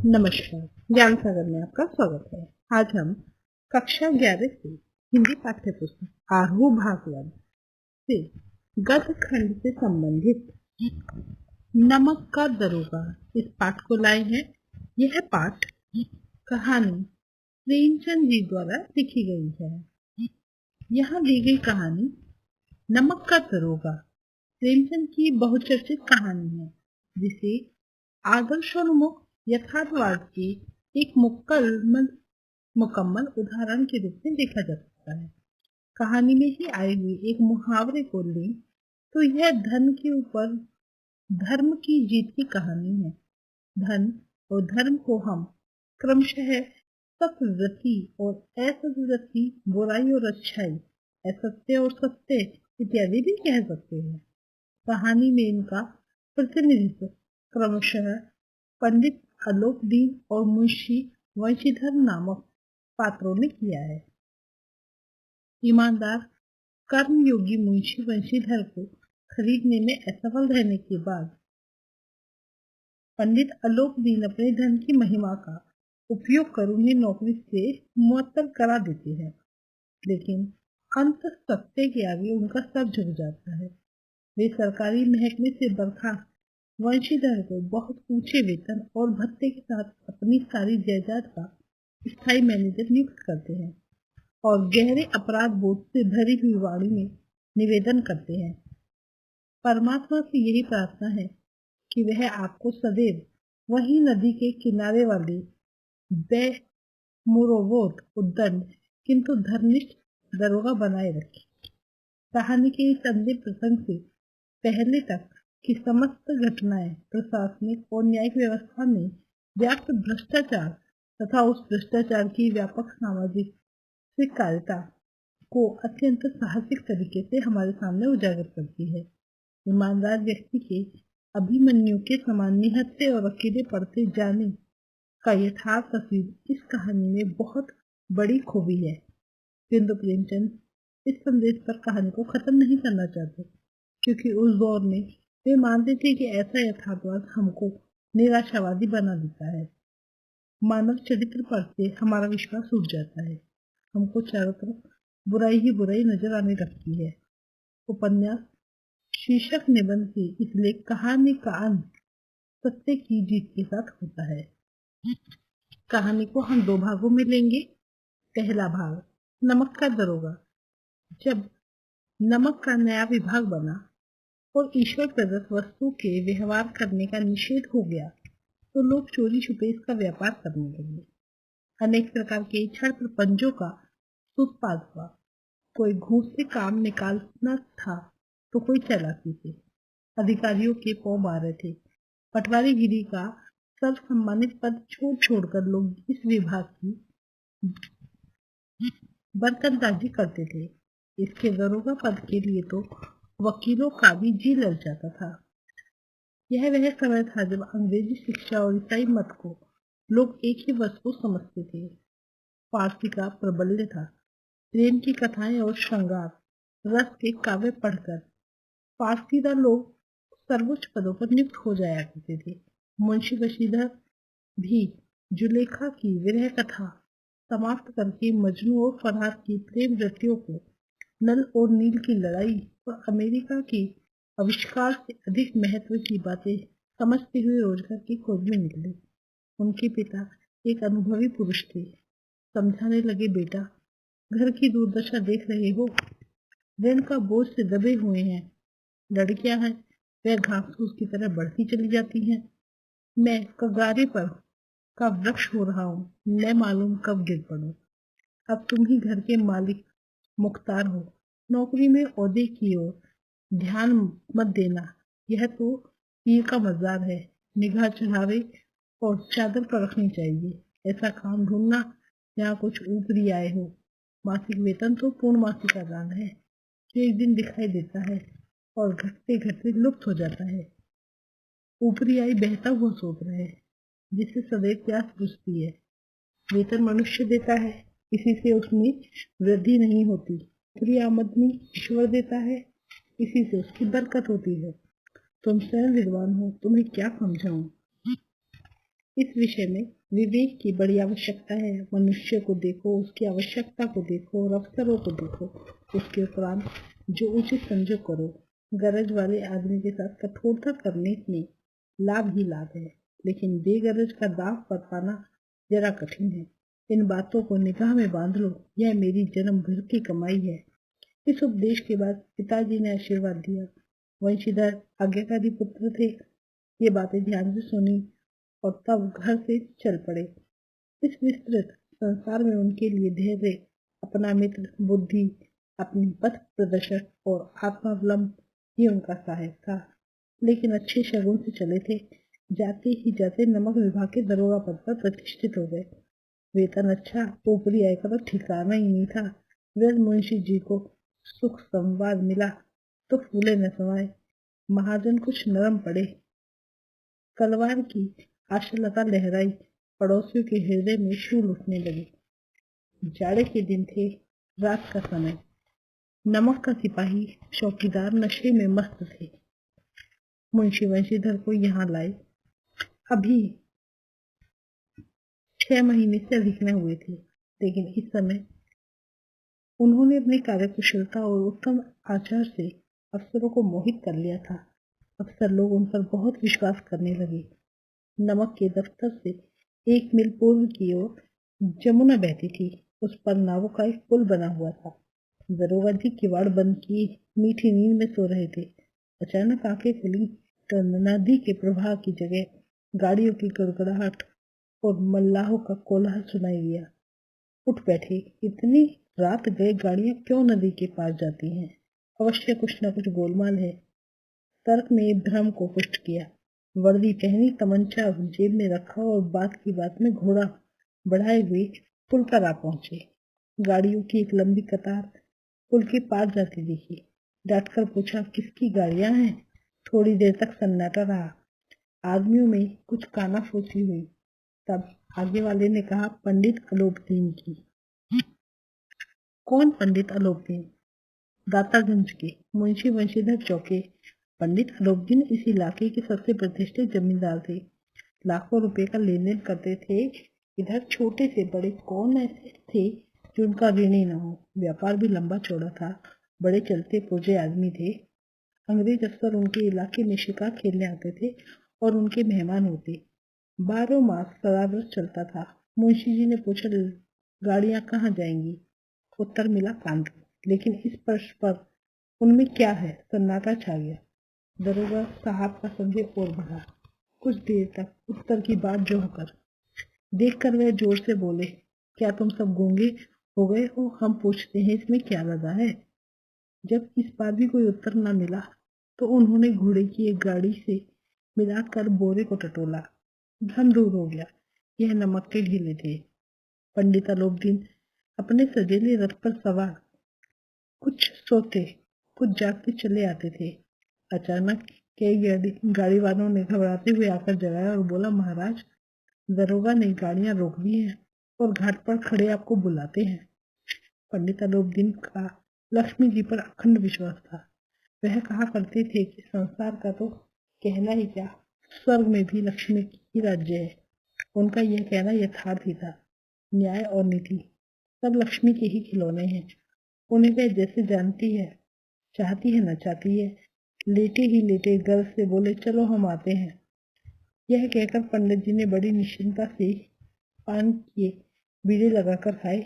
नमस्कार, ज्ञान सागर में आपका स्वागत है। आज हम कक्षा 11 से हिंदी पाठ्य पुस्तक आहू भागवत से गद्य खंड से संबंधित नमक का दरोगा इस पाठ को लाए हैं। यह पाठ कहानी प्रेमचंद जी द्वारा लिखी गई है। यहाँ दी गई कहानी नमक का दरोगा प्रेमचंद की बहुचर्चित कहानी है, जिसे आदर्शोन्मुख यथार्थवाद के एक मुकम्मल उदाहरण के रूप में देखा जा सकता है। कहानी में ही आए हुए एक मुहावरे को लें तो यह धन के ऊपर धर्म की जीत की कहानी है। धन और धर्म को हम क्रमशः सत्वृत्ति और असत्वृत्ति, बुराई और अच्छाई, असत्य और सत्य इत्यादि भी कह सकते हैं। कहानी में इनका प्रतिनिधित्व क्रमशः पंडित आलोकदीन और मुंशी वंशीधर नामक पात्रों ने किया है। ईमानदार कर्मयोगी मुंशी वंशीधर को खरीदने में असफल रहने के बाद पंडित आलोकदीन अपने धन की महिमा का उपयोग कर उन्हें नौकरी से मुअत्तल करा देते हैं, लेकिन अंत सत्य के आगे उनका सर झुक जाता है। वे सरकारी महकमे से बर्खास्त वंशीधर को बहुत ऊंचे वेतन और भत्ते के साथ अपनी सारी जायदाद का स्थायी मैनेजर नियुक्त करते हैं और गहरे अपराध बोध से भरी हुई वाणी में निवेदन करते हैं। परमात्मा से यही प्रार्थना है कि वह आपको सदैव वही नदी के किनारे वाले बेमुरोवोत उद्दंड किंतु धर्मनिष्ठ दरोगा बनाए रखे। कहानी के इस अंतिम प्रसंग से पहले तक की समस्त घटनाएं प्रशासनिक और न्यायिक व्यवस्था में व्याप्त भ्रष्टाचार तथा उस भ्रष्टाचार की व्यापक सामाजिक स्वीकार्यता को अत्यंत साहसिक तरीके से हमारे सामने उजागर करती है। ईमानदार व्यक्ति के अभिमन्यु के समान निहत्थे और अकेले पड़ते जाने का यथार्थ तस्वीर इस कहानी में बहुत बड़ी खूबी है, किंतु प्रेमचंद इस संदेश पर कहानी को खत्म नहीं करना चाहते, क्योंकि उस दौर में वे मानते थे कि ऐसा यथार्थवाद हमको निराशावादी बना देता है। मानव चरित्र पर से हमारा विश्वास उठ जाता है। हमको चारों तरफ बुराई ही बुराई नजर आने लगती है। उपन्यास शीर्षक निबंध से इसलिए कहानी का अंत सत्य की जीत के साथ होता है। कहानी को हम दो भागों में लेंगे। पहला भाग, नमक का दरोगा। जब नमक का नया विभाग बना और ईश्वर प्रदत्त वस्तु के व्यवहार करने का निषेध हो गया, तो लोग चोरी छुपे इसका व्यापार करने लगे। अनेक प्रकार के छल प्रपंचों का उत्पाद हुआ। कोई घूस से काम निकालना था तो कोई चालाकी से। अधिकारियों के पौ मारे थे। पटवारीगिरी का सर्व सम्मानित पद छोड़ छोड़कर लोग इस विभाग की बरकतबाजी करते थे। इसके दरोगा पद के लिए तो वकीलों का भी जी लग जाता था। यह वह समय था जब अंग्रेजी शिक्षा और ईसाई मत को लोग एक ही वस्तु समझते थे। फारसी का प्रबल्य था। प्रेम की कथाएं और श्रृंगार रस के काव्य पढ़कर फारसीदा लोग सर्वोच्च पदों पर नियुक्त हो जाया करते थे। मुंशी वशीधर भी जुलेखा की विरह कथा समाप्त करके मजनू और फरहाद की प्रेम वृत्तियों को, नल और नील की लड़ाई और अमेरिका के आविष्कार से अधिक महत्व की बातें समझते हुए रोजगार की खोज में निकले। उनके पिता एक अनुभवी पुरुष थे। समझाने लगे, बेटा, घर की दुर्दशा देख रहे हो, ऋण का बोझ से दबे हुए हैं। लड़कियां हैं, वह घास फूस की तरह बढ़ती चली जाती हैं। मैं कगारे पर का वृक्ष हो रहा हूँ, मैं मालूम कब गिर पड़ूं। अब तुम ही घर के मालिक मुख्तार हो। नौकरी में ओहदे की ओर ध्यान मत देना, यह तो पीर का मजार है। निगाह चढ़ावे और चादर पर रखनी चाहिए। ऐसा काम ढूंढना जहाँ कुछ ऊपरी आए हो। मासिक वेतन तो पूर्ण मासिक का दान है, जो एक दिन दिखाई देता है और घटते घटते लुप्त हो जाता है। ऊपरी आय बहता हुआ सोच रहे है, जिससे सदैव प्यास बुझती है। वेतन मनुष्य देता है, इसी से उसमें वृद्धि नहीं होती। ऊपरी आमदनी ईश्वर देता है, इसी से उसकी बरकत होती है। तुम स्वयं विद्वान हो, तुम्हें क्या समझाऊं। इस विषय में विवेक की बड़ी आवश्यकता है। मनुष्य को देखो, उसकी आवश्यकता को देखो और अवसरों को देखो, उसके उपरांत जो उचित समझो करो। गरज वाले आदमी के साथ कठोरता करने में लाभ ही लाभ है, लेकिन बेगरज का दाव पर पाना जरा कठिन है। इन बातों को निगाह में बांध लो, यह मेरी जन्म भर की कमाई है। इस उपदेश के बाद पिताजी ने आशीर्वाद दिया। वंशीधर आज्ञाकारी पुत्र थे। ये बातें ध्यान से सुनी और तब घर से चल पड़े। इस विस्तृत संसार में उनके लिए धैर्य, अपना मित्र, बुद्धि, अपनी पथ प्रदर्शक और आत्मावलंब ही उनका सहायक था। लेकिन अच्छे शगुन से चले थे। जाते ही जाते नमक विभाग के दरोगा पद पर प्रतिष्ठित हो गए। वेतन अच्छा, ऊपरी आय का तो ठिकाना ही नहीं था। वृद्ध मुंशी जी को सुख संवाद मिला तो फूले न समाये। महाजन कुछ नरम पड़े। कलवार की आशालता लहराई। पड़ोसियों के हृदय में शूल उठने लगे। जाड़े के दिन थे, रात का समय। नमक का सिपाही चौकीदार नशे में मस्त थे। मुंशी वंशीधर को यहाँ लाए। अभी 6 महीने से अधिक न हुए थे, लेकिन इस समय उन्होंने अपनी कार्यकुशलता और उत्तम आचार से अफसरों को मोहित कर लिया था। अफसर लोग उन पर बहुत विश्वास करने लगे। नमक के दफ्तर से 1 मील पूर्व की ओर जमुना बहती थी। उस पर नावों का एक पुल बना हुआ था। दरोगा जी किवाड़ बंद किए मीठी नींद में सो रहे थे। अचानक आंखें खुली तो नदी के प्रवाह की जगह गाड़ियों की गड़गड़ाहट और मल्लाहों का कोलाहल सुनाई दिया। उठ बैठे। इतनी रात गए गाड़ियां क्यों नदी के पार जाती हैं? अवश्य कुछ न कुछ गोलमाल है। तर्क ने भ्रम को पुष्ट किया। वर्दी पहनी, तमंचा जेब में रखा और बात की बात में घोड़ा बढ़ाए हुए पुल पर आ पहुंचे। गाड़ियों की एक लंबी कतार पुल के पार जाती दिखी। डॉक्टर पूछा, किसकी गाड़ियां हैं? थोड़ी देर तक सन्नाटा रहा। आदमियों में कुछ कानाफूसी हुई। तब आगे वाले ने कहा, पंडित अलोपदीन की। कौन पंडित अलोपदीन? दातागंज के मुंशी वंशीधर चौके। पंडित अलोपदीन इस इलाके के सबसे प्रतिष्ठित जमींदार थे। लाखों रुपए का लेन देन करते थे। इधर छोटे से बड़े कौन ऐसे थे जो उनका ऋणी न हो। व्यापार भी लंबा चौड़ा था। बड़े चलते पुरजे आदमी थे। अंग्रेज अफसर उनके इलाके में शिकार खेलने आते थे और उनके मेहमान होते। 12 मास शराबरस चलता था। मुंशी जी ने पूछा, गाड़ियां कहाँ जाएंगी? उत्तर मिला, कानपुर। लेकिन इस प्रश्न पर उनमें क्या है? सन्नाटा छा गया। दरोगा साहब का संदेह और बढ़ा। कुछ देर तक उत्तर की बात जो होकर देखकर वह जोर से बोले, क्या तुम सब गूंगे हो गए हो? हम पूछते हैं इसमें क्या लगा है? जब इस बार भी कोई उत्तर न मिला तो उन्होंने घोड़े की एक गाड़ी से मिलाकर बोरे को टटोला। भ्रम दूर हो गया। यह नमक के ढीले थे। पंडित अलोपदीन अपने सजेले रथ पर सवार कुछ सोते कुछ जागते चले आते थे। अचानक कई गाड़ी वालों ने घबराते हुए आकर जगाया और बोला, महाराज, दरोगा ने गाड़ियां रोक दी हैं और घाट पर खड़े आपको बुलाते हैं। पंडित अलोपदीन का लक्ष्मी जी पर अखंड विश्वास था। वह कहा करते थे कि संसार का तो कहना ही क्या, स्वर्ग में भी लक्ष्मी की राज्य है। उनका यह कहना यथार्थ ही था। न्याय और नीति सब लक्ष्मी के ही खिलौने हैं। उन्हें वह जैसे जानती है, चाहती है न चाहती है, लेटे ही लेटे गर्व से बोले, चलो हम आते हैं। यह कहकर पंडित जी ने बड़ी निश्चिंता से पान किए बीड़े लगाकर खाए।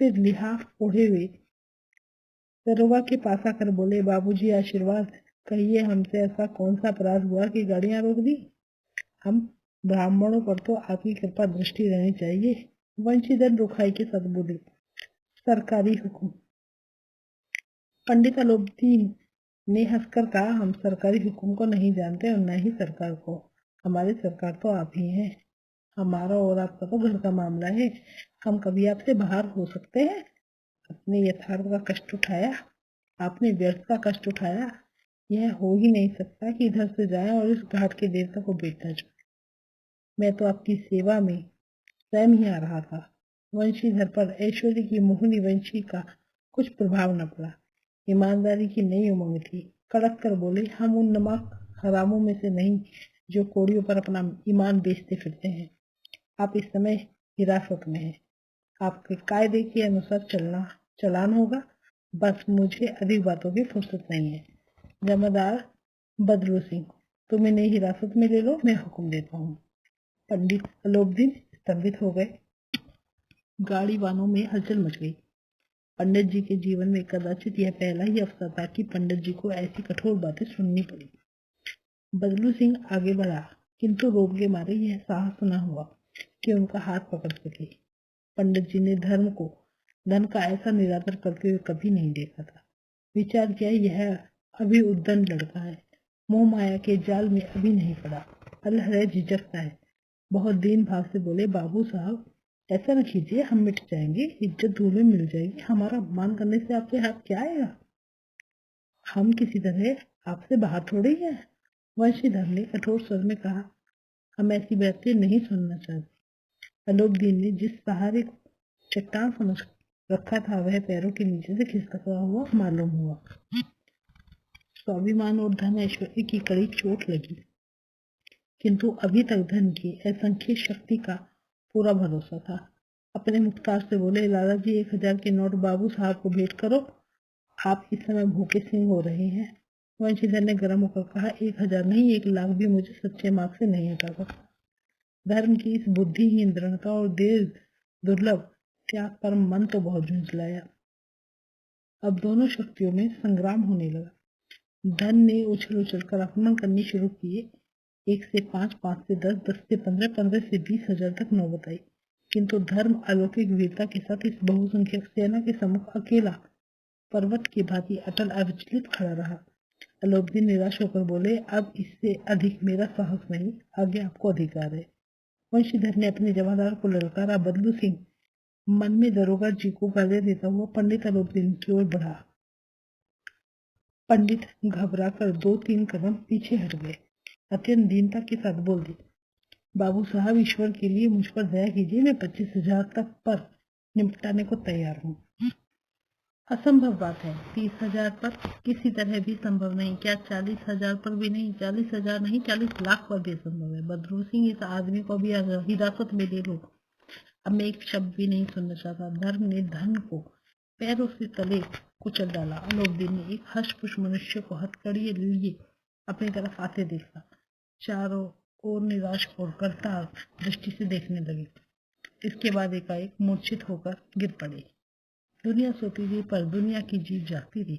फिर लिहाफ ओढ़े हुए दरोगा के पास आकर बोले, बाबूजी आशीर्वाद, कहिए हमसे ऐसा कौन सा अपराध हुआ कि गाड़ियां रोक दी? हम ब्राह्मणों पर तो आपकी कृपा दृष्टि रहनी चाहिए। वंशीधर रुखाई के साथ बोले, सरकारी हुक्म। पंडित अलोपदीन ने हंसकर कहा, हम सरकारी हुक्म को नहीं जानते और न ही सरकार को। हमारी सरकार तो आप ही हैं। हमारा और आपका तो घर का मामला है। हम कभी आपसे बाहर हो सकते हैं? अपने यथार्थ का कष्ट उठाया, आपने व्यर्थ का कष्ट उठाया। यह हो ही नहीं सकता कि इधर से जाए और इस घाट के देवता को बेटा जाए। मैं तो आपकी सेवा में स्वयं ही आ रहा था। वंशीधर पर ऐश्वर्य की मोहिनी वंशी का कुछ प्रभाव न पड़ा। ईमानदारी की नई उमंग थी। कड़क कर बोले, हम उन नमक हरामों में से नहीं जो कोड़ियों पर अपना ईमान बेचते फिरते हैं। आप इस समय हिरासत में हैं। आपके कायदे के अनुसार चलान होगा। बस मुझे अधिक बातों की फुर्सत नहीं है। जमादार बदलू सिंह, तुम इन्हें हिरासत में ले लो, मैं हुक्म देता हूँ। पंडित अलोपदीन स्तंभित हो गए। गाड़ी वानों में हलचल मच गई। पंडित जी के जीवन में कदाचित यह पहला ही अवसर था कि पंडित जी को ऐसी कठोर बातें सुननी पड़ी। बदलू सिंह आगे बढ़ा, किंतु रोब के मारे यह साहस न हुआ कि उनका हाथ पकड़ सके। पंडित जी ने धन का ऐसा निरादर करते हुए कभी नहीं देखा था। विचार किया, यह अभी उद्दंड लड़का है, मोह माया के जाल में अभी नहीं पड़ा, अलहरे झिझकता है। बहुत दीन भाव से बोले, बाबू साहब ऐसा न कीजिए, हम मिट जाएंगे, इज्जत धूल में मिल जाएगी। हमारा अपमान करने से आपके हाथ क्या आएगा? हम किसी तरह आपसे बाहर थोड़े ही हैं। वंशीधर ने कठोर स्वर में कहा, हम ऐसी बातें नहीं सुनना चाहते। अलोकदीन ने जिस सहारे चट्टान समझ रखा था वह पैरों के नीचे से खिसका हुआ मालूम हुआ। स्वाभिमान और धन ऐश्वर्य की कड़ी चोट लगी, किंतु अभी तक धन की असंख्य शक्ति का पूरा भरोसा था। अपने मुख्तार से बोले, लाला जी 1000 के नोट बाबू साहब को भेंट करो, आप इस समय भूखे सिंह हो रहे हैं। वंशीधर ने गर्म होकर कहा, 1000 नहीं, 1,00,000 भी मुझे सच्चे मार्ग से नहीं हटा सकता। धर्म की इस बुद्धिहीन दृढ़ता और देर दुर्लभ त्याग पर मन तो बहुत झुंझलाया। अब दोनों शक्तियों में संग्राम होने लगा। धन ने उछल उछल कर आक्रमण करनी शुरू किए। 1 से 5, 5 से 10, 10 से 15, 15 से 20,000 तक नौबत आई। किंतु धर्म अलौकिक वीरता के साथ इस बहुसंख्यक सेना के सम्मुख अकेला पर्वत की भांति अटल अविचलित खड़ा रहा। अलोकदीन निराश होकर बोले, अब इससे अधिक मेरा साहस नहीं, आगे आपको अधिकार है। वंशीधर ने अपने जमादार को ललकारा। बदलू सिंह मन में दरोगा जी को गालियां देता हुआ पंडित अलोकदीन की ओर बढ़ा। पंडित घबरा कर 2-3 कदम पीछे हट गए। अत्यंत दीनता के साथ बोल दी, बाबू साहब ईश्वर के लिए मुझ पर दया कीजिए, मैं 25,000 तक पर निपटाने को तैयार हूँ। असंभव बात है, 30,000 पर किसी तरह भी संभव नहीं। क्या 40,000 पर भी नहीं? 40,000 नहीं, 40 लाख पर भी असंभव है। बदरू सिंह, इस आदमी को भी हिरासत में ले लो। अब मैं एक शब्द भी नहीं सुनना चाहता। धर्म ने धन को पैरों से तले कुचल डाला। अलोकदीन ने एक हष्टपुष्ट मनुष्य को हथकड़ी लिए अपनी तरफ आते देखा। चारों ओर निराश और करतार दृष्टि से देखने लगे। इसके बाद एकाएक मूर्छित होकर गिर पड़े। दुनिया सोती थी पर दुनिया की जीव जागती थी।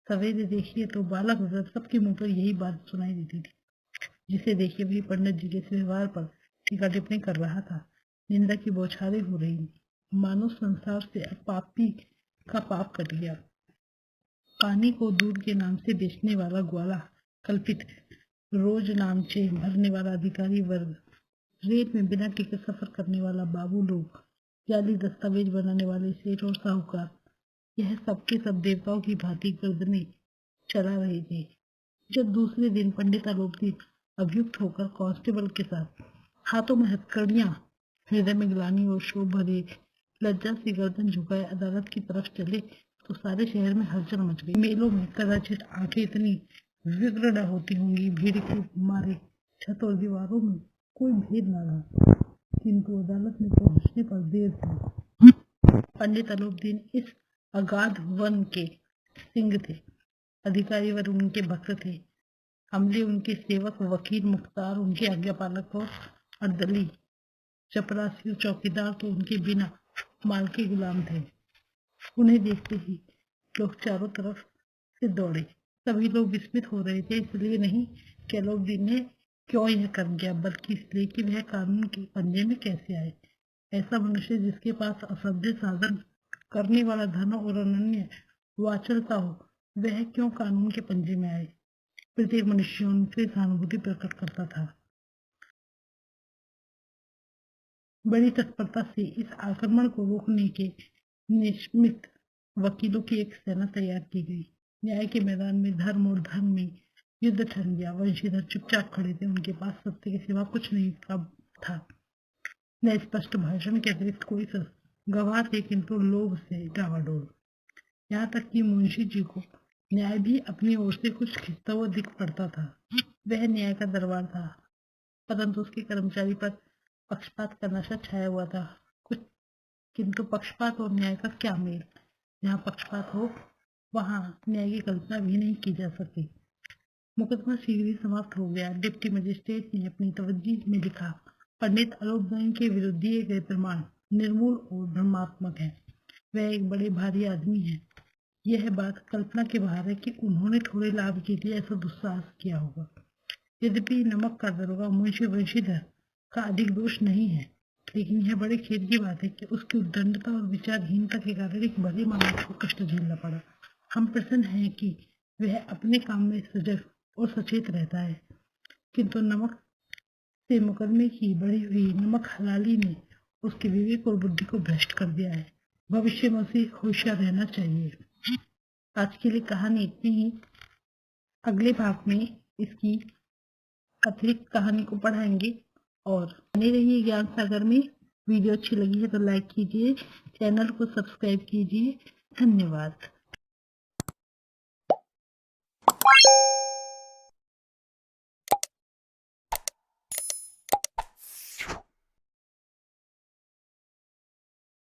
सवेरे देखिए तो बालक वृद्ध सबके मुंह पर यही बात सुनाई देती थी। जिसे देखिए वही पंडित जी के व्यवहार पर टीका टिप्पणी कर रहा था। निंदा की बौछारें हो रही थी। मानो संसार से अब पापी का पाप कट गया। पानी को दूध के नाम से बेचने वाला ग्वाला कल्पित, रोज नामचे भरने वाला अधिकारी वर्ग, रेल में बिना टिकट सफर करने वाला बाबू लोग, जाली दस्तावेज बनाने वाले सेठ और साहूकार, यह सबके सब देवताओं की भांति गर्दनें चला रहे थे। जब दूसरे दिन पंडित अलोकदीन अभियुक्त होकर कांस्टेबल के साथ हाथों में हथकड़ियां, हृदय में ग्लानि और शोभ भरे लज्जा से गर्दन झुकाए अदालत की तरफ चले तो सारे शहर में हलचल मच गई। मेलों में कदाचित आंखें इतनी विग्र न होती होंगी, भीड़ के मारे छत और दीवारों में कोई भेद न रहा, किंतु अदालत में पहुंचने पर देर थी। पंडित अलोकदीन इस अगाध वन के सिंह थे। अधिकारी वर्ग उनके भक्त थे। अमले उनके सेवक, वकील मुख्तार उनके आज्ञापालक और दली चपरासी और चौकीदार तो उनके बिना माल के गुलाम थे। उन्हें देखते ही लोग चारों तरफ से दौड़े। सभी लोग विस्मित हो रहे थे, इसलिए नहीं कि अलोकदीन ने क्यों यह कर गया, बल्कि इसलिए कि वह कानून के पंजे में कैसे आए। ऐसा मनुष्य जिसके पास असभ्य साधन करने वाला धन और अनन्य वाचलता हो, वह क्यों कानून के पंजे में आए। प्रत्येक मनुष्य उनसे सहानुभूति प्रकट करता था। बड़ी तत्परता से इस आक्रमण को रोकने के निश्मित वकीलों की एक सेना तैयार की गई। न्याय के मैदान में धर्म और धन में युद्ध ठन गया। वंशीधर चुपचाप खड़े थे। उनके पास सत्य के सिवा कुछ नहीं था। न स्पष्ट भाषण के अतिरिक्त कोई गवाह थे, किंतु लोभ से डावाडोल। यहाँ तक कि मुंशी जी को न्याय भी अपनी ओर से कुछ खिंचता हुआ दिख पड़ता था। वह न्याय का दरबार था, परंतु उसके कर्मचारी पर पक्षपात का नशा छाया हुआ था। कुछ किंतु पक्षपात और न्याय का क्या मेल। जहाँ पक्षपात हो वहां न्याय की कल्पना भी नहीं की जा सकती। मुकदमा शीघ्र ही समाप्त हो गया। डिप्टी मजिस्ट्रेट ने अपनी तवज्जी में लिखा, पंडित आलोक जैन के विरुद्ध दिए गए प्रमाण निर्मूल और भ्रमात्मक है। वह एक बड़े भारी आदमी है। यह बात कल्पना के बाहर है कि उन्होंने थोड़े लाभ के लिए ऐसा दुस्साहस किया होगा। यद्यपि नमक का दरोगा मुंशी वंशीधर का अधिक दोष नहीं है, लेकिन यह बड़े खेद की बात है कि उसकी उद्दंडता और विचारहीनता के कारण एक भले मानव को कष्ट झेलना पड़ा। हम प्रसन्न हैं कि वह अपने काम में सजग और सचेत रहता है, किंतु नमक से मुकदमे की बढ़ी हुई नमक हलाली ने उसके विवेक और बुद्धि को भ्रष्ट कर दिया है। भविष्य में उसे होशियार रहना चाहिए। आज के लिए कहानी इतनी ही। अगले भाग में इसकी अतिरिक्त कहानी को पढ़ाएंगे। और बने रहिए ज्ञान सागर में। वीडियो अच्छी लगी है तो लाइक कीजिए, चैनल को सब्सक्राइब कीजिए। धन्यवाद।